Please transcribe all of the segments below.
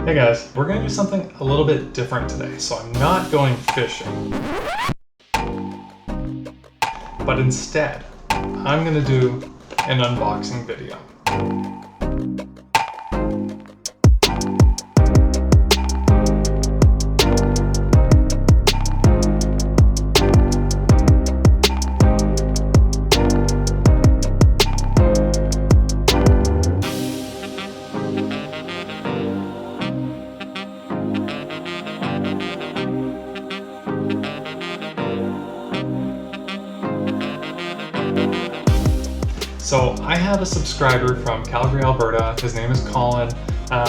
Hey guys, we're gonna do something a little bit different today. So I'm not going fishing, but instead, I'm gonna do an unboxing video. So I have a subscriber from Calgary, Alberta. His name is Colin.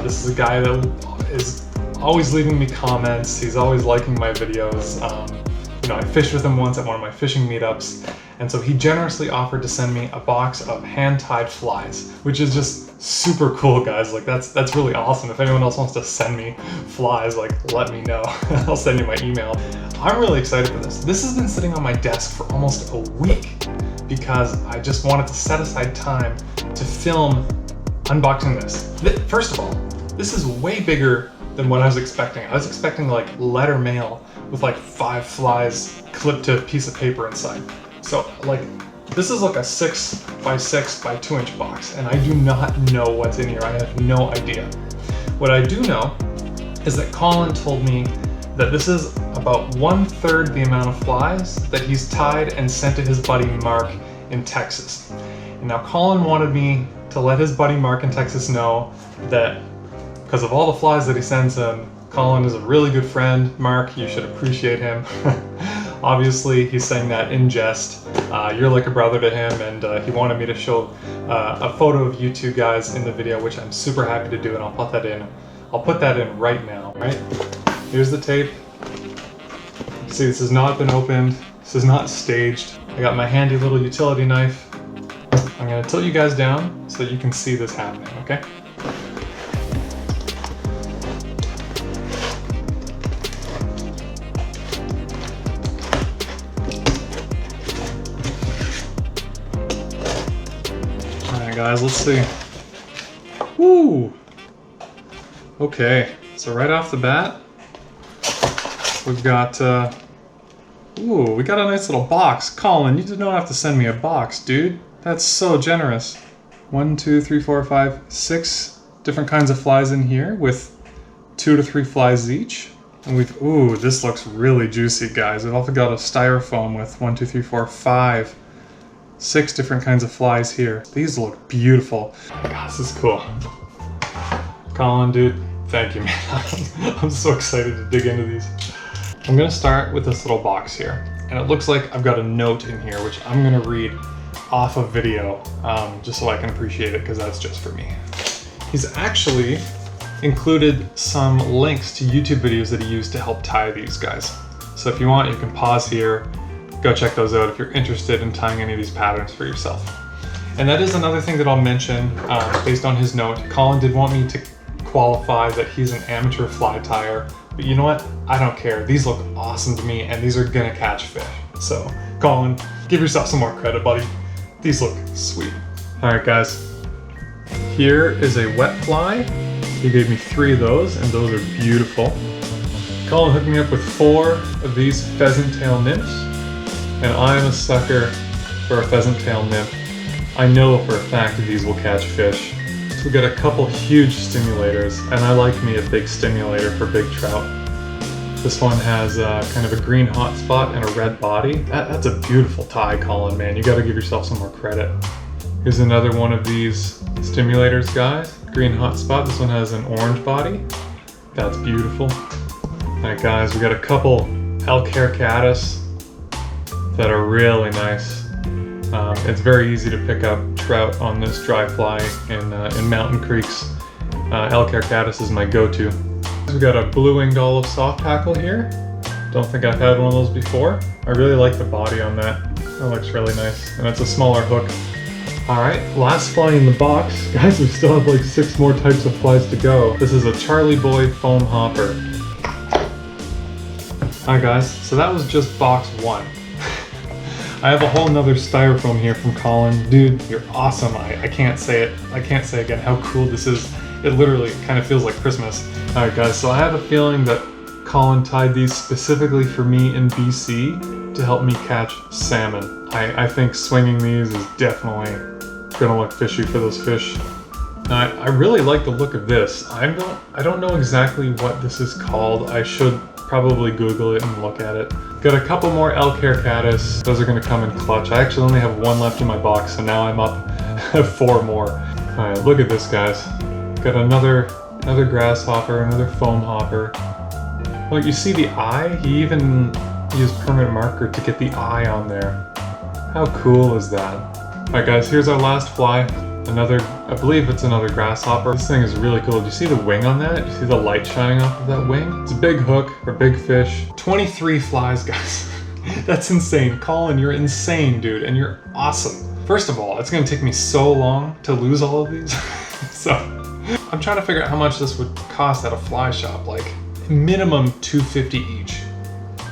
This is a guy that is always leaving me comments. He's always liking my videos. I fished with him once at one of my fishing meetups, and so he generously offered to send me a box of hand-tied flies, which is just super cool, guys. Like that's really awesome. If anyone else wants to send me flies, like let me know. I'll send you my email. I'm really excited for this. This has been sitting on my desk for almost a week, because I just wanted to set aside time to film unboxing this. First of all, this is way bigger than what I was expecting. I was expecting like letter mail with like 5 flies clipped to a piece of paper inside. So like, this is like a 6 by 6 by 2 inch box, and I do not know what's in here. I have no idea. What I do know is that Colin told me that this is about 1/3 the amount of flies that he's tied and sent to his buddy Mark in Texas. And now Colin wanted me to let his buddy Mark in Texas know that because of all the flies that he sends him, Colin is a really good friend. Mark, you should appreciate him. Obviously, he's saying that in jest. You're like a brother to him, and he wanted me to show a photo of you two guys in the video, which I'm super happy to do, and I'll put that in. I'll put that in right now, right? Here's the tape. See, this has not been opened. This is not staged. I got my handy little utility knife. I'm gonna tilt you guys down so that you can see this happening, okay? All right, guys, let's see. Woo! Okay, so right off the bat, we've got, we got a nice little box. Colin, you did not have to send me a box, dude. That's so generous. 1, 2, 3, 4, 5, 6 different kinds of flies in here with 2 to 3 flies each. And this looks really juicy, guys. We've also got a styrofoam with 1, 2, 3, 4, 5, 6 different kinds of flies here. These look beautiful. Oh my God, this is cool. Colin, dude, thank you, man. I'm so excited to dig into these. I'm gonna start with this little box here, and it looks like I've got a note in here which I'm gonna read off of video, just so I can appreciate it, because that's just for me. He's actually included some links to YouTube videos that he used to help tie these guys. So if you want, you can pause here, go check those out if you're interested in tying any of these patterns for yourself. And that is another thing that I'll mention, based on his note. Colin did want me to qualify that he's an amateur fly tyer, but you know what? I don't care. These look awesome to me, and these are gonna catch fish. So, Colin, give yourself some more credit, buddy. These look sweet. All right, guys. Here is a wet fly. He gave me 3 of those, and those are beautiful. Colin hooked me up with 4 of these pheasant tail nymphs, and I'm a sucker for a pheasant tail nymph. I know for a fact that these will catch fish. So we got a couple huge stimulators, and I like me a big stimulator for big trout. This one has kind of a green hot spot and a red body. That's a beautiful tie, Colin, man. You gotta give yourself some more credit. Here's another one of these stimulators, guys. Green hot spot. This one has an orange body. That's beautiful. All right, guys, we got a couple elk hair caddis that are really nice. It's very easy to pick up trout on this dry fly in mountain creeks. Elk hair caddis is my go-to. We got a blue-winged olive soft hackle here. Don't think I've had one of those before. I really like the body on that. That looks really nice, and it's a smaller hook. All right, last fly in the box. Guys, we still have like 6 more types of flies to go. This is a Charlie Boy foam hopper. All right, guys, so that was just box 1. I have a whole nother styrofoam here from Colin. Dude, you're awesome. I can't say it. I can't say again how cool this is. It literally kind of feels like Christmas. All right, guys, so I have a feeling that Colin tied these specifically for me in BC to help me catch salmon. I think swinging these is definitely gonna look fishy for those fish. Now, I really like the look of this. I don't know exactly what this is called. I should probably Google it and look at it. Got a couple more elk hair caddis. Those are gonna come in clutch. I actually only have one left in my box, so now I'm up 4 more. All right, look at this, guys. Got another grasshopper, another foam hopper. Look, you see the eye? He even used permanent marker to get the eye on there. How cool is that? All right, guys, here's our last fly. I believe it's another grasshopper. This thing is really cool. Do you see the wing on that? Do you see the light shining off of that wing? It's a big hook for big fish. 23 flies, guys. That's insane. Colin, you're insane, dude, and you're awesome. First of all, it's gonna take me so long to lose all of these. So, I'm trying to figure out how much this would cost at a fly shop. Like, minimum $250 each.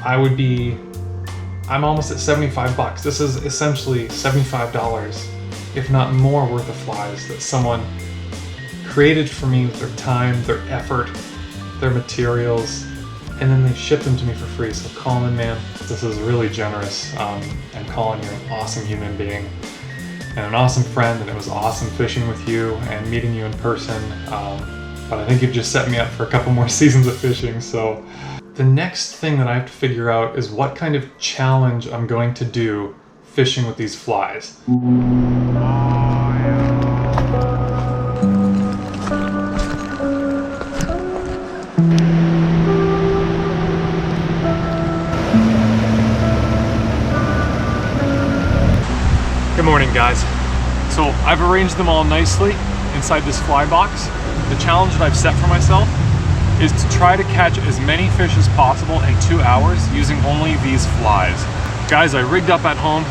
I'm almost at 75 bucks. This is essentially $75, if not more, worth of flies that someone created for me with their time, their effort, their materials, and then they ship them to me for free. So Colin, man, this is really generous. And Colin, you're an awesome human being and an awesome friend, and it was awesome fishing with you and meeting you in person. But I think you've just set me up for a couple more seasons of fishing. So the next thing that I have to figure out is what kind of challenge I'm going to do fishing with these flies. Good morning, guys. So I've arranged them all nicely inside this fly box. The challenge that I've set for myself is to try to catch as many fish as possible in 2 hours using only these flies. Guys, I rigged up at home,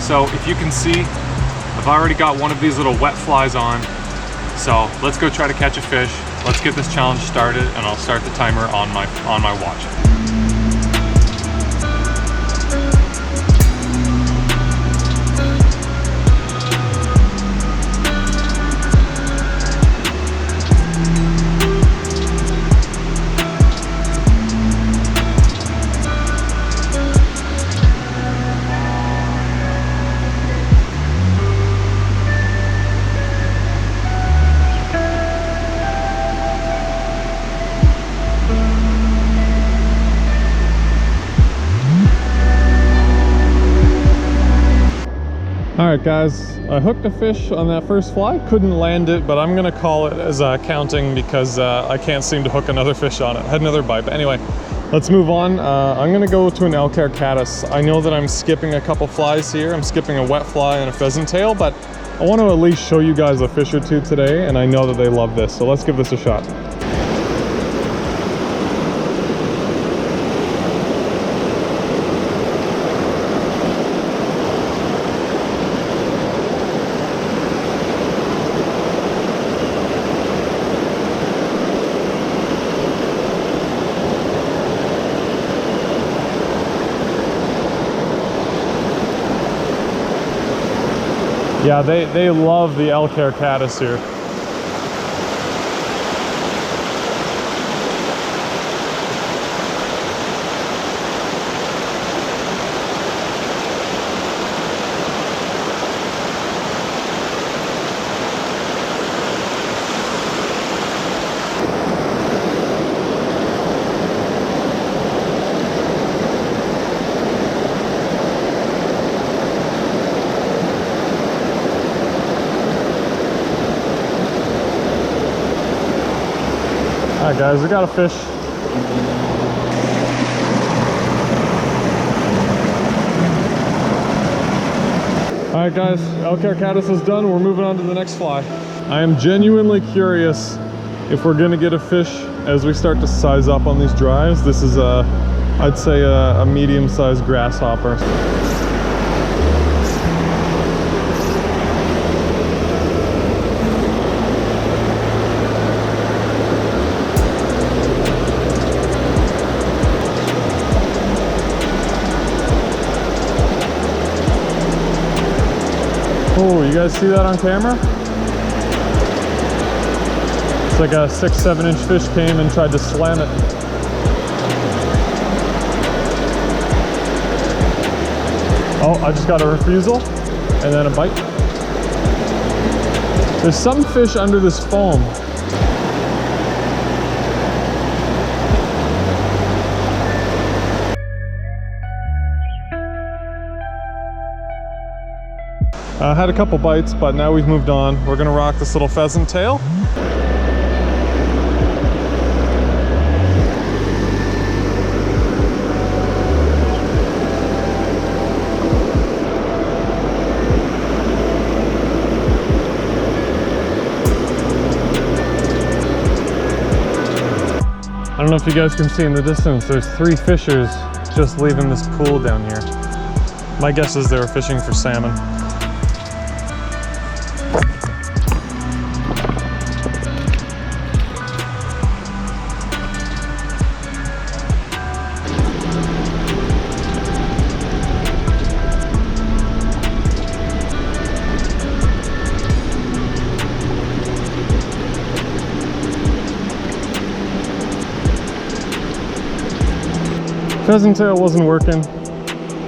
so if you can see, I've already got one of these little wet flies on. So let's go try to catch a fish. Let's get this challenge started, and I'll start the timer on my watch. Alright guys, I hooked a fish on that first fly, couldn't land it, but I'm gonna call it as counting because I can't seem to hook another fish on it. I had another bite, but anyway, let's move on. I'm gonna go to an elk hair caddis. I know that I'm skipping a couple flies here. I'm skipping a wet fly and a pheasant tail, but I want to at least show you guys a fish or two today, and I know that they love this, so let's give this a shot. Yeah, they love the elk hair caddis here. Alright guys, we got a fish. Alright guys, elk hair caddis is done. We're moving on to the next fly. I am genuinely curious if we're gonna get a fish as we start to size up on these drives. This is I'd say a medium-sized grasshopper. Oh, you guys see that on camera? It's like a 6-7 inch fish came and tried to slam it. Oh, I just got a refusal and then a bite. There's some fish under this foam. I had a couple bites, but now we've moved on. We're gonna rock this little pheasant tail. I don't know if you guys can see in the distance, there's 3 fishers just leaving this pool down here. My guess is they were fishing for salmon. Pheasant tail wasn't working,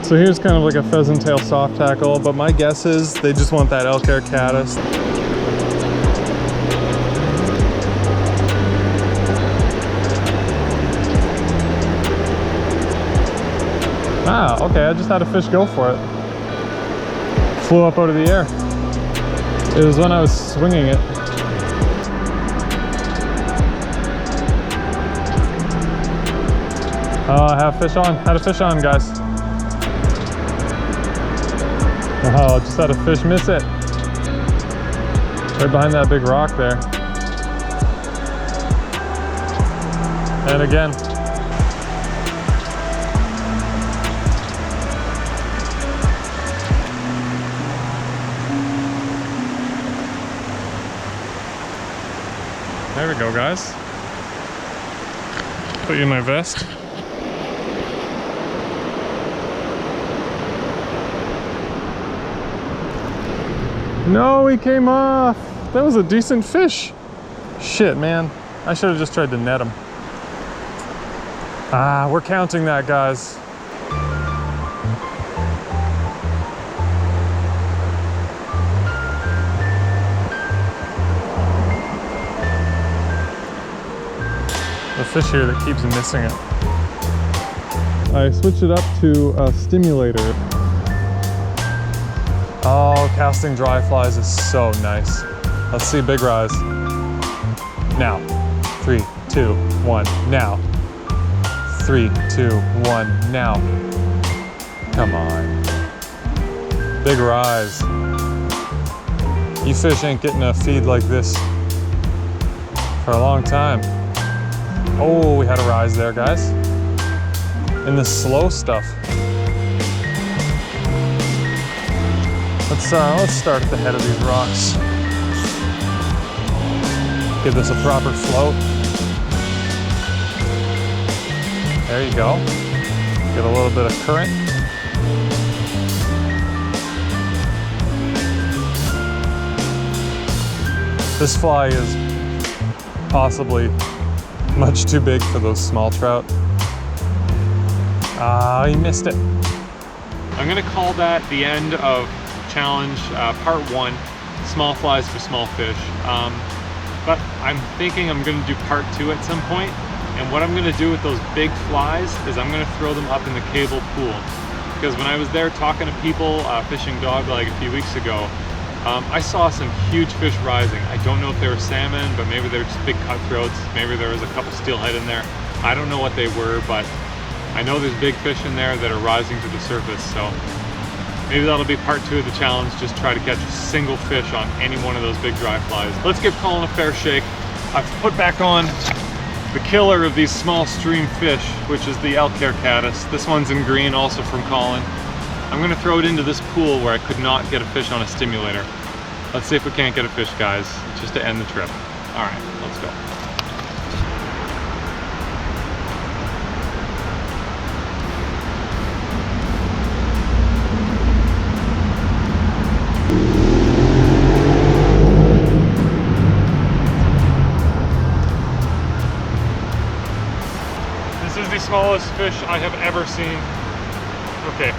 so here's kind of like a pheasant tail soft hackle, but my guess is they just want that elk hair caddis. Ah, okay, I just had a fish go for it. Flew up out of the air. It was when I was swinging it. I have fish on. Had a fish on, guys. Oh, just had a fish miss it. Right behind that big rock there. And again. There we go, guys. Put you in my vest. No, he came off. That was a decent fish. Shit, man. I should have just tried to net him. Ah, we're counting that, guys. The fish here that keeps missing it. I switched it up to a Stimulator. Oh, casting dry flies is so nice. Let's see big rise. Now. 3, 2, 1, now. 3, 2, 1, now. Come on. Big rise. You fish ain't getting a feed like this for a long time. Oh, we had a rise there, guys. In the slow stuff. Let's start at the head of these rocks. Give this a proper float. There you go. Get a little bit of current. This fly is possibly much too big for those small trout. Ah, he missed it. I'm gonna call that the end of challenge part 1, small flies for small fish. But I'm thinking I'm gonna do part 2 at some point. And what I'm gonna do with those big flies is I'm gonna throw them up in the cable pool. Because when I was there talking to people fishing dogleg a few weeks ago, I saw some huge fish rising. I don't know if they were salmon, but maybe they were just big cutthroats. Maybe there was a couple steelhead in there. I don't know what they were, but I know there's big fish in there that are rising to the surface. So maybe that'll be part 2 of the challenge. Just try to catch a single fish on any one of those big dry flies. Let's give Colin a fair shake. I've put back on the killer of these small stream fish, which is the elk hair caddis. This one's in green, also from Colin. I'm gonna throw it into this pool where I could not get a fish on a Stimulator. Let's see if we can't get a fish, guys, just to end the trip. All right, let's go. is the smallest fish I have ever seen. Okay.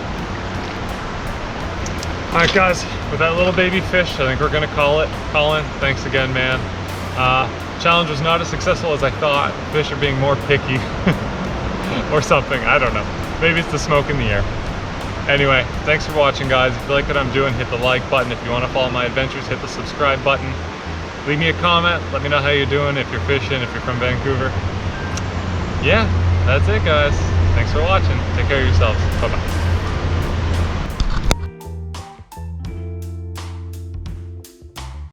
All right, guys, with that little baby fish, I think we're gonna call it. Colin, thanks again, man. Challenge was not as successful as I thought. Fish are being more picky or something, I don't know. Maybe it's the smoke in the air. Anyway, thanks for watching, guys. If you like what I'm doing, hit the like button. If you want to follow my adventures, hit the subscribe button. Leave me a comment. Let me know how you're doing, if you're fishing, if you're from Vancouver. Yeah, that's it, guys. Thanks for watching. Take care of yourselves. Bye-bye.